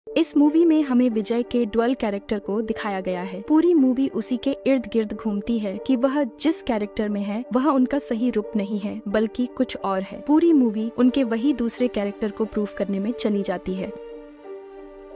इस मूवी में हमें विजय के डुअल कैरेक्टर को दिखाया गया है। पूरी मूवी उसी के इर्द गिर्द घूमती है कि वह जिस कैरेक्टर में है वह उनका सही रूप नहीं है बल्कि कुछ और है। पूरी मूवी उनके वही दूसरे कैरेक्टर को प्रूव करने में चली जाती है।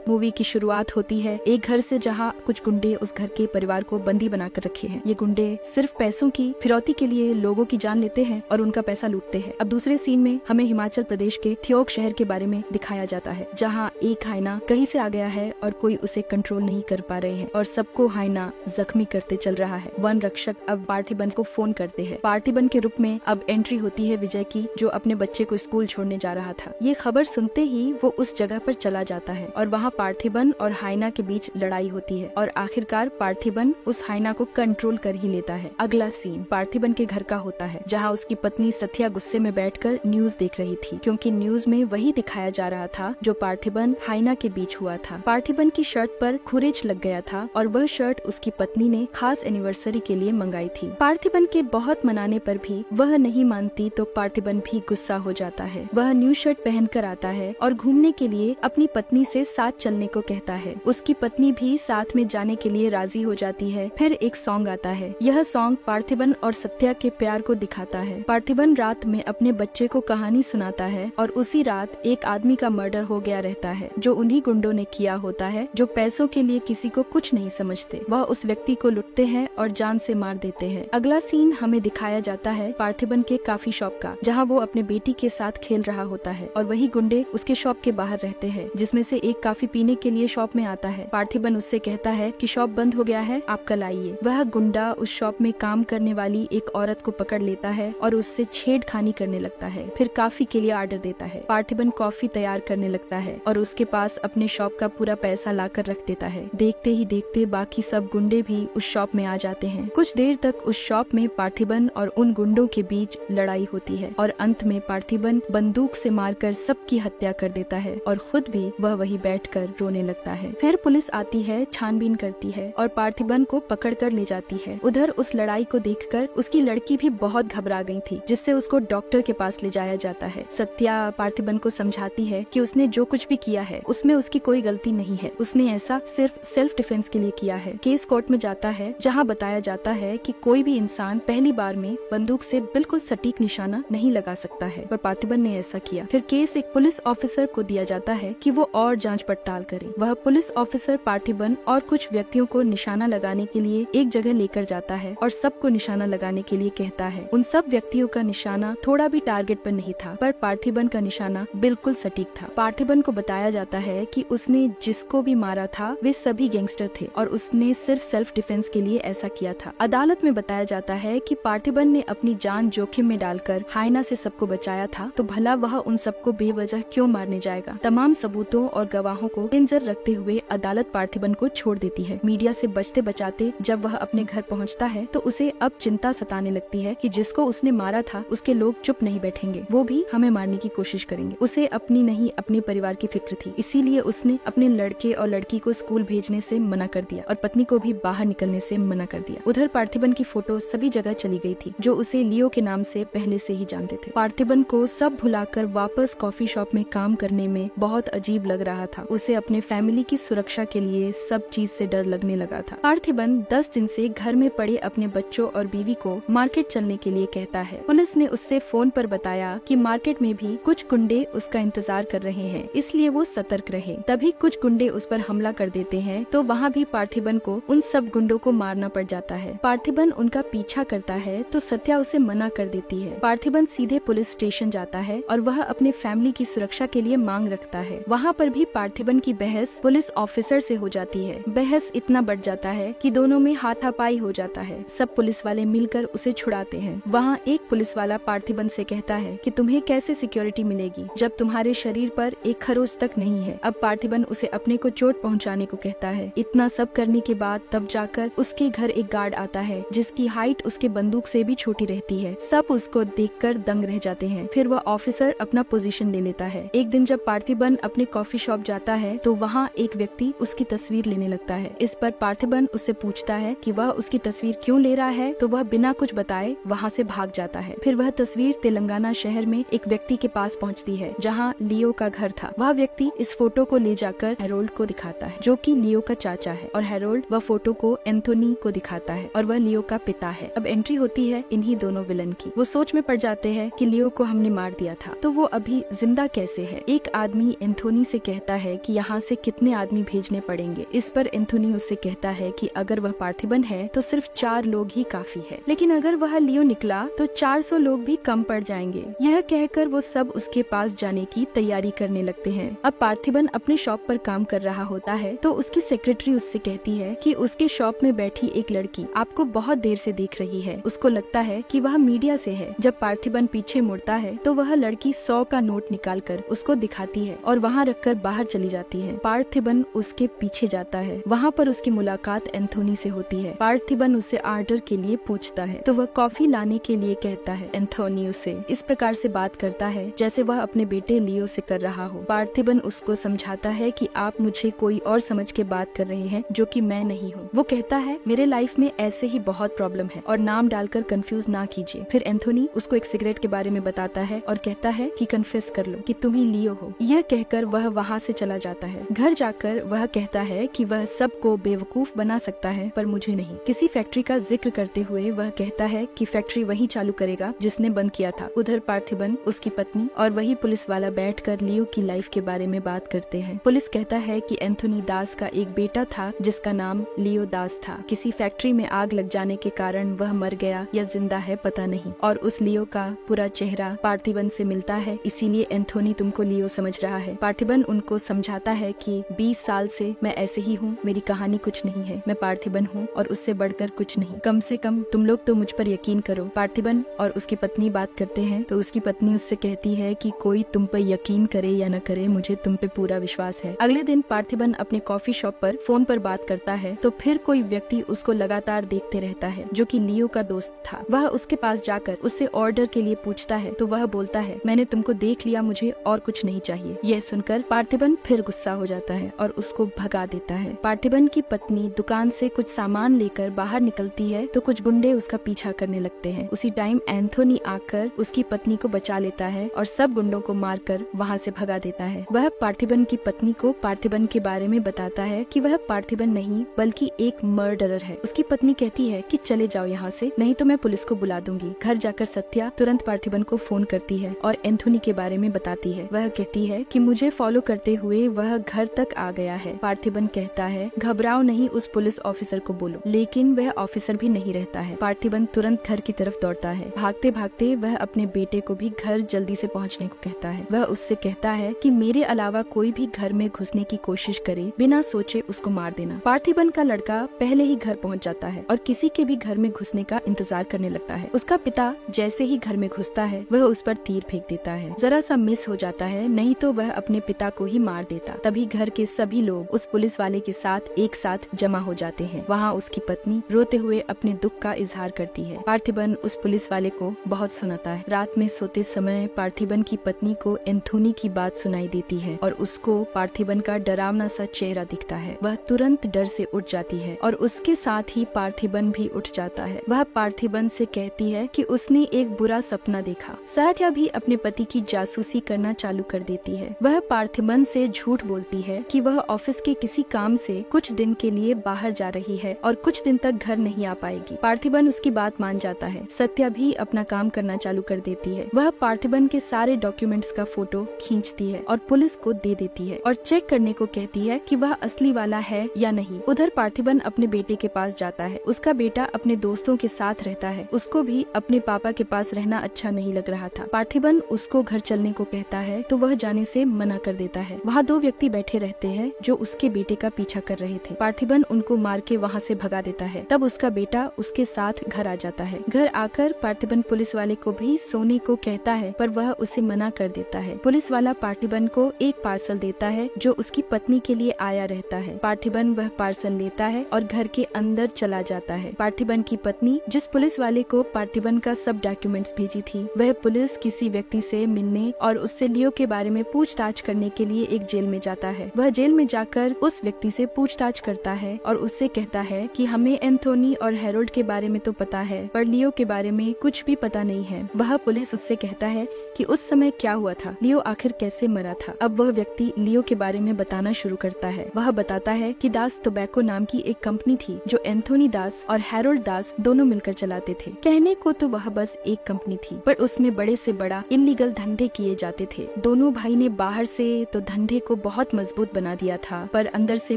मूवी की शुरुआत होती है एक घर से जहां कुछ गुंडे उस घर के परिवार को बंदी बनाकर रखे हैं। ये गुंडे सिर्फ पैसों की फिरौती के लिए लोगों की जान लेते हैं और उनका पैसा लूटते हैं। अब दूसरे सीन में हमें हिमाचल प्रदेश के थियोक शहर के बारे में दिखाया जाता है, जहां एक हाइना कहीं से आ गया है और कोई उसे कंट्रोल नहीं कर पा रहे हैं और सबको हाइना जख्मी करते चल रहा है। वन रक्षक अब पार्थिबन को फोन करते हैं। पार्थिबन के रूप में अब एंट्री होती है विजय की, जो अपने बच्चे को स्कूल छोड़ने जा रहा था। ये खबर सुनते ही वो उस जगह पर चला जाता है और वहाँ पार्थिबन और हाइना के बीच लड़ाई होती है और आखिरकार पार्थिबन उस हाइना को कंट्रोल कर ही लेता है। अगला सीन पार्थिबन के घर का होता है, जहां उसकी पत्नी सत्या गुस्से में बैठकर न्यूज देख रही थी, क्योंकि न्यूज में वही दिखाया जा रहा था जो पार्थिबन हाइना के बीच हुआ था। पार्थिबन की शर्ट पर खुरेच लग गया था और वह शर्ट उसकी पत्नी ने खास एनिवर्सरी के लिए मंगाई थी। पार्थिबन के बहुत मनाने पर भी वह नहीं मानती तो पार्थिबन भी गुस्सा हो जाता है। वह न्यू शर्ट पहनकर आता है और घूमने के लिए अपनी पत्नी से साथ चलने को कहता है। उसकी पत्नी भी साथ में जाने के लिए राजी हो जाती है। फिर एक सॉन्ग आता है। यह सॉन्ग पार्थिबन और सत्या के प्यार को दिखाता है। पार्थिबन रात में अपने बच्चे को कहानी सुनाता है और उसी रात एक आदमी का मर्डर हो गया रहता है, जो उन्हीं गुंडों ने किया होता है जो पैसों के लिए किसी को कुछ नहीं समझते। वह उस व्यक्ति को लुटते हैं और जान से मार देते हैं। अगला सीन हमें दिखाया जाता है पार्थिबन के कॉफी शॉप का, जहाँ वो अपने बेटी के साथ खेल रहा होता है और वही गुंडे उसके शॉप के बाहर रहते हैं, जिसमें से एक कॉफी पीने के लिए शॉप में आता है। पार्थिबन उससे कहता है कि शॉप बंद हो गया है, आप कल आइए। वह गुंडा उस शॉप में काम करने वाली एक औरत को पकड़ लेता है और उससे छेड़खानी करने लगता है। फिर कॉफी के लिए ऑर्डर देता है। पार्थिबन कॉफी तैयार करने लगता है और उसके पास अपने शॉप का पूरा पैसा लाकर रख देता है। देखते ही देखते बाकी सब गुंडे भी उस शॉप में आ जाते हैं। कुछ देर तक उस शॉप में पार्थिबन और उन गुंडों के बीच लड़ाई होती है और अंत में पार्थिबन बंदूक से मारकर सबकी हत्या कर देता है और खुद भी वह वही बैठकर रोने लगता है। फिर पुलिस आती है, छानबीन करती है और पार्थिबन को पकड़कर ले जाती है। उधर उस लड़ाई को देखकर उसकी लड़की भी बहुत घबरा गई थी, जिससे उसको डॉक्टर के पास ले जाया जाता है। सत्या पार्थिबन को समझाती है कि उसने जो कुछ भी किया है उसमें उसकी कोई गलती नहीं है, उसने ऐसा सिर्फ सेल्फ डिफेंस के लिए किया है। केस कोर्ट में जाता है, जहाँ बताया जाता है कि कोई भी इंसान पहली बार में बंदूक से बिल्कुल सटीक निशाना नहीं लगा सकता है, पर पार्थिबन ने ऐसा किया। फिर केस एक पुलिस ऑफिसर को दिया जाता है कि वो और जांच पड़ताल करे। वह पुलिस ऑफिसर पार्थिबन और कुछ व्यक्तियों को निशाना लगाने के लिए एक जगह लेकर जाता है और सबको निशाना लगाने के लिए कहता है। उन सब व्यक्तियों का निशाना थोड़ा भी टारगेट पर नहीं था, पर पार्थिबन का निशाना बिल्कुल सटीक था। पार्थिबन को बताया जाता है कि उसने जिसको भी मारा था वे सभी गैंगस्टर थे और उसने सिर्फ सेल्फ डिफेंस के लिए ऐसा किया था। अदालत में बताया जाता है कि पार्थिबन ने अपनी जान जोखिम में डालकर हाइना से सबको बचाया था, तो भला वह उन सबको बेवजह क्यों मारने जाएगा। तमाम सबूतों और गवाहों को नजर रखते हुए अदालत पार्थिबन को छोड़ देती है। मीडिया से बचते बचाते जब वह अपने घर पहुंचता है तो उसे अब चिंता सताने लगती है कि जिसको उसने मारा था उसके लोग चुप नहीं बैठेंगे, वो भी हमें मारने की कोशिश करेंगे। उसे अपनी नहीं अपने परिवार की फिक्र थी, इसीलिए उसने अपने लड़के और लड़की को स्कूल भेजने से मना कर दिया और पत्नी को भी बाहर निकलने से मना कर दिया। उधर पार्थिबन की फोटो सभी जगह चली गई थी, जो उसे लियो के नाम से पहले से ही जानते थे। पार्थिबन को सब भुलाकर वापस कॉफी शॉप में काम करने में बहुत अजीब लग रहा था। उसे अपने फैमिली की सुरक्षा के लिए सब चीज से डर लगने लगा था। पार्थिबन 10 दिन से घर में पड़े अपने बच्चों और बीवी को मार्केट चलने के लिए कहता है। पुलिस ने उससे फोन पर बताया कि मार्केट में भी कुछ गुंडे उसका इंतजार कर रहे हैं, इसलिए वो सतर्क रहे। तभी कुछ गुंडे उस पर हमला कर देते हैं, तो वहाँ भी पार्थिबन को उन सब गुंडों को मारना पड़ जाता है। पार्थिबन उनका पीछा करता है तो सत्या उसे मना कर देती है। पार्थिबन सीधे पुलिस स्टेशन जाता है और वह अपने फैमिली की सुरक्षा के लिए मांग रखता है। वहाँ पर भी पार्थिबन की बहस पुलिस ऑफिसर से हो जाती है। बहस इतना बढ़ जाता है कि दोनों में हाथापाई हो जाता है। सब पुलिस वाले मिलकर उसे छुड़ाते हैं। वहाँ एक पुलिस वाला पार्थिबन से कहता है कि तुम्हें कैसे सिक्योरिटी मिलेगी जब तुम्हारे शरीर पर एक खरोच तक नहीं है। अब पार्थिबन उसे अपने को चोट पहुँचाने को कहता है। इतना सब करने के बाद तब जाकर उसके घर एक गार्ड आता है, जिसकी हाइट उसके बंदूक से भी छोटी रहती है। सब उसको देखकर दंग रह जाते हैं। फिर वह ऑफिसर अपना पोजीशन ले लेता है। एक दिन जब पार्थिबन अपने कॉफी शॉप जाता है तो वहाँ एक व्यक्ति उसकी तस्वीर लेने लगता है। इस पर पार्थिबन उससे पूछता है कि वह उसकी तस्वीर क्यों ले रहा है, तो वह बिना कुछ बताए वहाँ से भाग जाता है। फिर वह तस्वीर तेलंगाना शहर में एक व्यक्ति के पास पहुँचती है जहाँ लियो का घर था। वह व्यक्ति इस फोटो को ले जाकर हैरोल्ड को दिखाता है जो कि लियो का चाचा है, और हैरोल्ड वह फोटो को एंथोनी को दिखाता है और वह लियो का पिता है। अब एंट्री होती है इन्हीं दोनों विलन की। वो सोच में पड़ जाते हैं कि लियो को हमने मार दिया था तो वो अभी जिंदा कैसे है। एक आदमी एंथोनी से कहता है कि यहाँ से कितने आदमी भेजने पड़ेंगे। इस पर एंथोनी उससे कहता है कि अगर वह पार्थिबन है तो सिर्फ 4 लोग ही काफी है, लेकिन अगर वह लियो निकला तो 400 लोग भी कम पड़ जाएंगे। यह कहकर वो सब उसके पास जाने की तैयारी करने लगते हैं। अब पार्थिबन अपने शॉप पर काम कर रहा होता है तो उसकी सेक्रेटरी उससे कहती है कि उसके शॉप में बैठी एक लड़की आपको बहुत देर से देख रही है। उसको लगता है कि वह मीडिया से है। जब पार्थिबन पीछे मुड़ता है तो वह लड़की 100 का नोट निकालकर उसको दिखाती है और वहाँ रखकर बाहर चली जाती है। पार्थिबन उसके पीछे जाता है। वहाँ पर उसकी मुलाकात एंथोनी से होती है। पार्थिबन उससे ऑर्डर के लिए पूछता है तो वह कॉफी लाने के लिए कहता है। एंथोनी उससे इस प्रकार से बात करता है जैसे वह अपने बेटे लियो से कर रहा हो। पार्थिबन उसको समझाता है कि आप मुझे कोई और समझ के बात कर रहे हैं जो कि मैं नहीं हूँ। वो कहता है मेरे लाइफ में ऐसे ही बहुत प्रॉब्लम है और नाम डालकर कंफ्यूज ना कीजिए। फिर एंथोनी उसको एक सिगरेट के बारे में बताता है और कहता है कि कन्फेस कर लो कि तुम ही लियो हो। यह कहकर वह वहाँ से चला जाता है। घर जाकर वह कहता है कि वह सबको बेवकूफ बना सकता है पर मुझे नहीं। किसी फैक्ट्री का जिक्र करते हुए वह कहता है कि फैक्ट्री वही चालू करेगा जिसने बंद किया था। उधर पार्थिबन, उसकी पत्नी और वही पुलिस वाला बैठकर लियो की लाइफ के बारे में बात करते हैं। पुलिस कहता है कि एंथोनी दास का एक बेटा था जिसका नाम लियो दास था। किसी फैक्ट्री में आग लग जाने के कारण वह मर गया या जिंदा है पता नहीं, और उस लियो का पूरा चेहरा पार्थिबन से मिलता है, इसीलिए एंथोनी तुमको लियो समझ रहा है। पार्थिबन उनको समझाता है कि 20 साल से मैं ऐसे ही हूँ, मेरी कहानी कुछ नहीं है, मैं पार्थिबन हूँ और उससे बढ़कर कुछ नहीं। कम से कम तुम लोग तो मुझ पर यकीन करो। पार्थिबन और उसकी पत्नी बात करते हैं तो उसकी पत्नी उससे कहती है कि कोई तुम पर यकीन करे या न करे, मुझे तुम पे पूरा विश्वास है। अगले दिन पार्थिबन अपने कॉफी शॉप पर फोन पर बात करता है तो फिर कोई व्यक्ति उसको लगातार देखते रहता है जो कि लियो का दोस्त था। वह उसके पास जाकर उससे ऑर्डर के लिए पूछता है तो वह बोलता है मैंने तुमको देख लिया, मुझे और कुछ नहीं चाहिए। यह सुनकर पार्थिबन फिर गुस्सा हो जाता है और उसको भगा देता है। पार्थिबन की पत्नी दुकान से कुछ सामान लेकर बाहर निकलती है तो कुछ गुंडे उसका पीछा करने लगते हैं। उसी टाइम एंथोनी आकर उसकी पत्नी को बचा लेता है और सब गुंडों को मारकर वहाँ से भगा देता है। वह पार्थिबन की पत्नी को पार्थिबन के बारे में बताता है कि वह पार्थिबन नहीं बल्कि एक मर्डरर है। उसकी पत्नी कहती है कि चले जाओ यहाँ से, नहीं तो मैं पुलिस को बुला दूंगी। घर जाकर सत्या तुरंत पार्थिबन को फोन करती है और एंथोनी के बारे में बताती है। वह कहती है कि मुझे फॉलो करते हुए वह घर तक आ गया है। पार्थिबन कहता है घबराओ नहीं, उस पुलिस ऑफिसर को बोलो, लेकिन वह ऑफिसर भी नहीं रहता है। पार्थिबन तुरंत घर की तरफ दौड़ता है। भागते भागते वह अपने बेटे को भी घर जल्दी से पहुँचने को कहता है। वह उससे कहता है कि मेरे अलावा कोई भी घर में घुसने की कोशिश करे बिना सोचे उसको मार देना। पार्थिबन का लड़का पहले ही घर पहुंच जाता है और किसी के भी घर में घुसने का इंतजार करने लगता है। उसका पिता जैसे ही घर में घुसता है वह उस पर तीर फेंक देता है। जरा सा मिस हो जाता है, नहीं तो वह अपने पिता को ही मार देता। तभी घर के सभी लोग उस पुलिस वाले के साथ एक साथ जमा हो जाते हैं। वहाँ उसकी पत्नी रोते हुए अपने दुख का इजहार करती है। पार्थिबन उस पुलिस वाले को बहुत सुनाता है। रात में सोते समय पार्थिबन की पत्नी को एंथोनी की बात सुनाई देती है और उसको पार्थिबन का डरावना सा चेहरा दिखता है। वह तुरंत डर से उठ जाती है और उसके साथ ही पार्थिबन भी उठ जाता है। वह पार्थिबन से कहती है कि उसने एक बुरा सपना देखा। सत्या भी अपने पति की जासूसी करना चालू कर देती है। वह पार्थिबन से झूठ बोलती है कि वह ऑफिस के किसी काम से कुछ दिन के लिए बाहर जा रही है और कुछ दिन तक घर नहीं आ पाएगी। पार्थिबन उसकी बात मान जाता है। सत्या भी अपना काम करना चालू कर देती है। वह पार्थिबन के सारे डॉक्यूमेंट्स का फोटो खींचती है और पुलिस को दे देती है और चेक करने को कहती है कि वह असली वाला है या नहीं। उधर पार्थिबन अपने बेटे के पास जाता है। उसका बेटा अपने दोस्तों के साथ रहता है। उसको भी अपने पापा के पास रहना अच्छा नहीं लग रहा था। पार्थिबन उसको घर चलने को कहता है तो वह जाने से मना कर देता है। वहाँ 2 व्यक्ति बैठे रहते हैं जो उसके बेटे का पीछा कर रहे थे। पार्थिबन उनको मार के वहाँ से भगा देता है। तब उसका बेटा उसके साथ घर आ जाता है। घर आकर पार्थिबन पुलिस वाले को भी सोने को कहता है पर वह उसे मना कर देता है। पुलिस वाला पार्थिबन को एक पार्सल देता है जो उसकी पत्नी के लिए आया रहता है। पार्थिबन वह पार्सल लेता है और घर के अंदर चला जाता है। पार्थिबन की पत्नी जिस पुलिस वाले को पार्थिबन का सब डॉक्यूमेंट्स भेजी थी, वह पुलिस किसी व्यक्ति से मिलने और उससे लियो के बारे में पूछताछ करने के लिए एक जेल में जाता है। वह जेल में जाकर उस व्यक्ति से पूछताछ करता है और उससे कहता है कि हमें एंथोनी और हैरोल्ड के बारे में तो पता है, पर लियो के बारे में कुछ भी पता नहीं है। वह पुलिस उससे कहता है कि उस समय क्या हुआ था, लियो आखिर कैसे मरा था। अब वह व्यक्ति लियो के बारे में बताना शुरू करता है। वह बताता है कि दास टोबैको नाम की एक कंपनी थी जो एंथोनी दास और हैरोल्ड दास दोनों मिलकर चलाते थे। कहने को तो वह बस एक कंपनी थी, पर उसमें बड़े से बड़ा इल्लीगल धंधे किए जाते थे। दोनों भाई ने बाहर से तो धंधे को बहुत मजबूत बना दिया था, पर अंदर से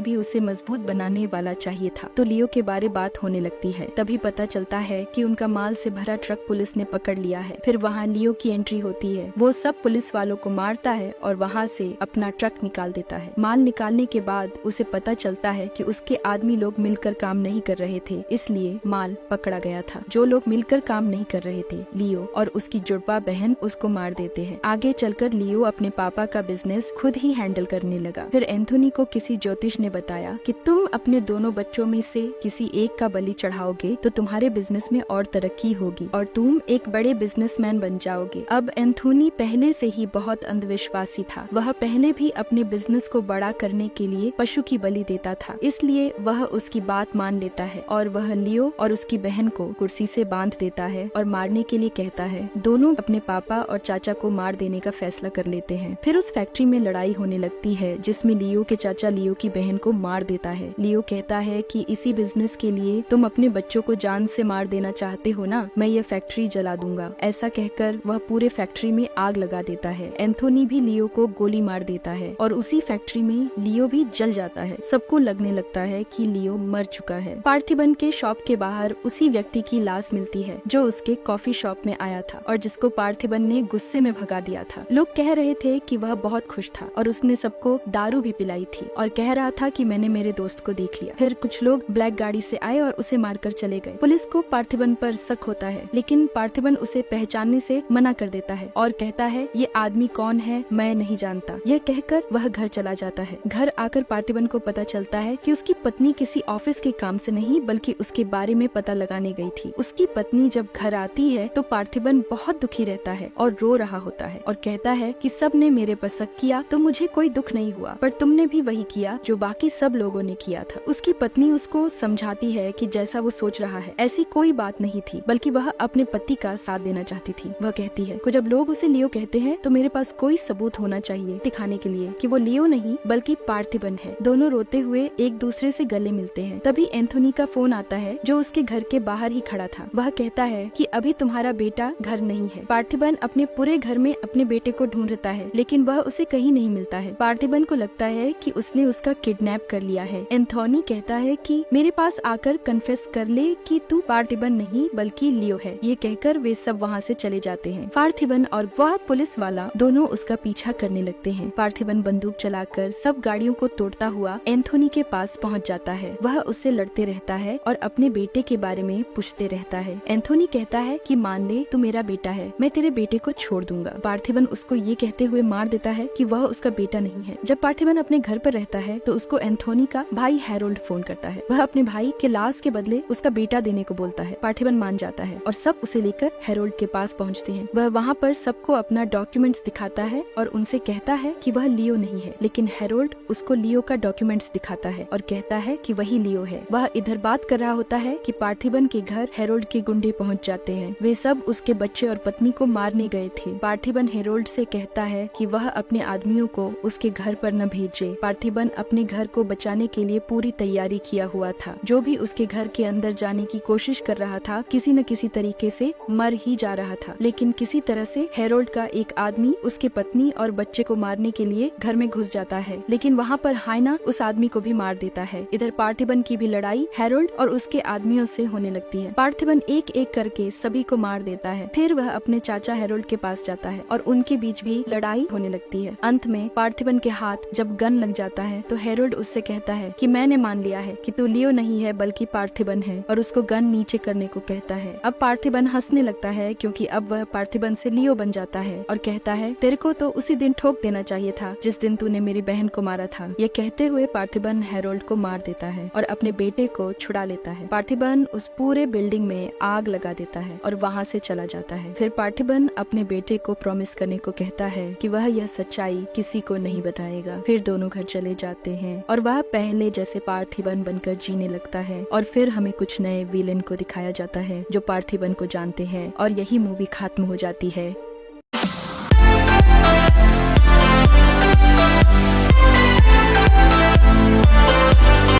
भी उसे मजबूत बनाने वाला चाहिए था। तो लियो के बारे बात होने लगती है। तभी पता चलता है कि उनका माल से भरा ट्रक पुलिस ने पकड़ लिया है। फिर वहाँ लियो की एंट्री होती है। वो सब पुलिस वालों को मारता है और वहाँ से अपना ट्रक निकाल देता है। माल निकालने के बाद उसे पता चलता है कि उसके आदमी लोग मिलकर काम नहीं कर रहे थे, इसलिए माल पकड़ा गया था। जो लोग मिलकर काम नहीं कर रहे थे, लियो और उसकी जुड़वा बहन उसको मार देते हैं। आगे चलकर लियो अपने पापा का बिजनेस खुद ही हैंडल करने लगा। फिर एंथोनी को किसी ज्योतिष ने बताया कि तुम अपने दोनों बच्चों में से किसी एक का बलि चढ़ाओगे तो तुम्हारे बिजनेस में और तरक्की होगी और तुम एक बड़े बिजनेसमैन बन जाओगे। अब एंथोनी पहले से ही बहुत अंधविश्वासी था। वह पहले भी अपने बिजनेस को बड़ा करने के लिए पशु की बलि देता था, इसलिए वह उसकी बात मान लेता है और वह लियो और उसकी बहन को कुर्सी से बांध देता है और मारने के लिए कहता है। दोनों अपने पापा और चाचा को मार देने का फैसला कर लेते हैं। फिर उस फैक्ट्री में लड़ाई होने लगती है जिसमें लियो के चाचा लियो की बहन को मार देता है। लियो कहता है कि इसी बिजनेस के लिए तुम अपने बच्चों को जान से मार देना चाहते हो ना, मैं ये फैक्ट्री जला दूंगा। ऐसा कहकर वह पूरे फैक्ट्री में आग लगा देता है। एंथोनी भी लियो को गोली मार देता है और उसी फैक्ट्री में लियो भी जल जाता है। सबको लगने लगता है कि लियो मर चुका है। पार्थिबन के शॉप के बाहर उसी व्यक्ति की लाश मिलती है जो उसके कॉफी शॉप में आया था और जिसको पार्थिबन ने गुस्से में भगा दिया था। लोग कह रहे थे कि वह बहुत खुश था और उसने सबको दारू भी पिलाई थी और कह रहा था कि मैंने मेरे दोस्त को देख लिया। फिर कुछ लोग ब्लैक गाड़ी से आए और उसे मारकर चले गए। पुलिस को पार्थिबन पर शक होता है, लेकिन पार्थिबन उसे पहचानने से मना कर देता है और कहता है ये आदमी कौन है मैं नहीं जानता। यह कहकर वह घर चला जाता है। घर आकर पार्थिबन को पता चलता है कि उसकी पत्नी किसी ऑफिस के काम से नहीं बल्कि उसके बारे में पता लगाने गई थी। उसकी पत्नी जब घर आती है तो पार्थिबन बहुत दुखी रहता है और रो रहा होता है और कहता है कि सब ने मेरे पर शक किया तो मुझे कोई दुख नहीं हुआ, पर तुमने भी वही किया जो बाकी सब लोगों ने किया था। उसकी पत्नी उसको समझाती है कि जैसा वो सोच रहा है ऐसी कोई बात नहीं थी, बल्कि वह अपने पति का साथ देना चाहती थी। वह कहती है कि जब लोग उसे लियो कहते हैं तो मेरे पास कोई सबूत होना चाहिए दिखाने के लिए कि वो लियो नहीं बल्कि पार्थिबन है। दोनों रोते हुए एक दूसरे से गले मिलते हैं। तभी एंथोनी का फोन आता है जो उसके घर के बाहर ही खड़ा था। वह कहता है कि अभी तुम्हारा बेटा घर नहीं है। पार्थिबन अपने पूरे घर में अपने बेटे को ढूंढता है लेकिन वह उसे कहीं नहीं मिलता है। पार्थिबन को लगता है कि उसने उसका किडनैप कर लिया है। एंथोनी कहता है कि मेरे पास आकर कन्फेस कर ले कि तू पार्थिबन नहीं बल्कि लियो है। ये कहकर वे सब वहाँ से चले जाते हैं। पार्थिबन और वह पुलिस वाला दोनों उसका पीछा करने लगते हैं। पार्थिबन बंदूक चलाकर सब गाड़ियों को तोड़ता हुआ एंथोनी के पास पहुँच जाता है। वह उससे लड़ते रहता है और अपने बेटे के बारे में पूछते रहता है। एंथोनी कहता है कि मान ले तू मेरा बेटा है, मैं तेरे बेटे को छोड़ दूंगा। पार्थिबन उसको ये कहते हुए मार देता है कि वह उसका बेटा नहीं है। जब पार्थिबन अपने घर पर रहता है तो उसको एंथोनी का भाई हैरोल्ड फोन करता है। वह अपने भाई के लाश के बदले उसका बेटा देने को बोलता है। पार्थिबन मान जाता है और सब उसे लेकर हैरोल्ड के पास पहुँचते हैं। वह वहाँ पर सबको अपना डॉक्यूमेंट्स दिखाता है और उनसे कहता है कि वह लियो नहीं है, लेकिन हैरोल्ड उसको लियो का डॉक्यूमेंट्स दिखाता है और कहता है कि वही लियो है। वह इधर बात कर रहा होता है कि पार्थिबन के घर हैरोल्ड के गुंडे पहुंच जाते हैं। वे सब उसके बच्चे और पत्नी को मारने गए थे। पार्थिबन हैरोल्ड से कहता है कि वह अपने आदमियों को उसके घर पर न भेजे। पार्थिबन अपने घर को बचाने के लिए पूरी तैयारी किया हुआ था। जो भी उसके घर के अंदर जाने की कोशिश कर रहा था किसी न किसी तरीके से मर ही जा रहा था, लेकिन किसी तरह से हैरोल्ड का एक आदमी उसके पत्नी और बच्चे को मारने के लिए घर में घुस जाता है, लेकिन वहाँ पर हाइना उस आदमी को भी मार देता है। इधर पार्थिबन की भी लड़ाई हैरोल्ड और उसके आदमियों से होने लगती है। पार्थिबन एक एक करके सभी को मार देता है। फिर वह अपने चाचा हैरोल्ड के पास जाता है और उनके बीच भी लड़ाई होने लगती है। अंत में पार्थिबन के हाथ जब गन लग जाता है तो हैरोल्ड उससे कहता है कि मैंने मान लिया है कि तू लियो नहीं है बल्कि पार्थिबन है, और उसको गन नीचे करने को कहता है। अब पार्थिबन हंसने लगता है क्योंकि अब वह पार्थिबन से लियो बन जाता है और कहता है तेरे को तो उसी दिन ठोक देना चाहिए था जिस दिन तूने मेरी बहन को मारा था। यह कहते हुए पार्थिबन हैरोल्ड को मार देता है और अपने बेटे को छुड़ा लेता है। पार्थिबन उस पूरे बिल्डिंग में आग लगा देता है और वहाँ से चला जाता है। फिर पार्थिबन अपने बेटे को प्रॉमिस करने को कहता है कि वह यह सच्चाई किसी को नहीं बताएगा। फिर दोनों घर चले जाते हैं और वह पहले जैसे पार्थिबन बनकर जीने लगता है। और फिर हमें कुछ नए विलेन को दिखाया जाता है जो पार्थिबन को जानते हैं और यही मूवी खत्म हो जाती है।